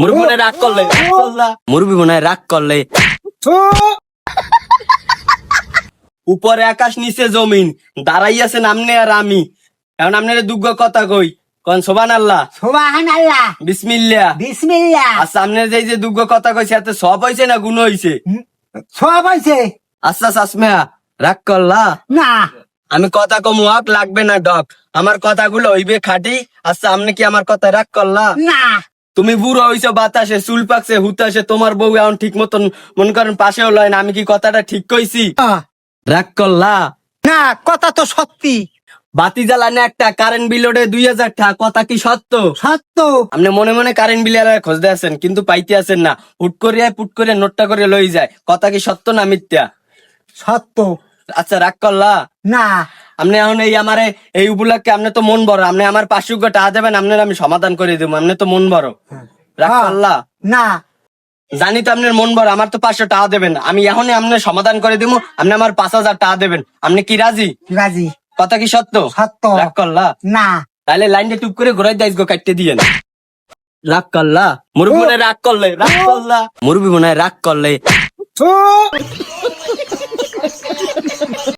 মুরবি মনে রাগ করলে মুরবি মনে রাগ করলে উপরে আকাশ নিচে জমিন দাঁড়াই আছেন আমনে আর আমি এখন আপনার দুগ্গ কথা কই কোন সুবহানাল্লাহ সুবহানাল্লাহ বিসমিল্লাহ বিসমিল্লাহ। আচ্ছা আপনার যে দুগ্গ কথা কইছে এতে সব হইছে না গুণ হইছে? সব হইছে আচ্ছা চাচমিয়া রাগ করলা? না আমি কথা কমু আপ লাগবে না ডক, আমার কথাগুলো হইবে খাঁটি। আচ্ছা আপনি কি আমার কথা রাগ করলা? না তুমি বুড়ো হইছো বাতাসে চুল পাকছে হুতাসে, তোমার বউ এখন ঠিক মতন মনে করেন পাশেও লয় না, আমি কি কথাটা ঠিক কইছি? রাগ করলা? না কথা তো সত্যি বাতি জ্বালানে একটা কারেন্ট বিল ওঠে 2000 টাকা, কথা কি সত্য? সত্য। আপনি মনে মনে কারেন্ট বিল খোঁজতে আছেন কিন্তু পাইতে আছেন না, হুট করিয়া পুট করে নোটটা করে লই যায়, কথা কি সত্য না মিথ্যা? সত্য। আচ্ছা রাগ করলা? না আপনি এখন এই আমারে এই উপলক্ষে আপনি তো মন বড়, আপনি আমার 500 টাকা দেবেন, আপনার আমি সমাধান করে দেবো, আপনি তো মন বড়। রাগ করলা? না জানি তো আপনার মন বড়, আমার তো 500 টাকা দেবেন, আমি এখনই আপনার সমাধান করে দিব, আপনি আমার 5000 টাকা দেবেন, আপনি কি রাজি? রাজি। কথা কি সত্য? সত্য। রাগ করলা? না তাহলে লাইনটা টুপ করে ঘুরাই দাইস গো কাটতে দিয়েন। রাগ করলা? মুরবি মনে রাগ করলে? রাগ করলা? মুরবি মনে রাগ করলে?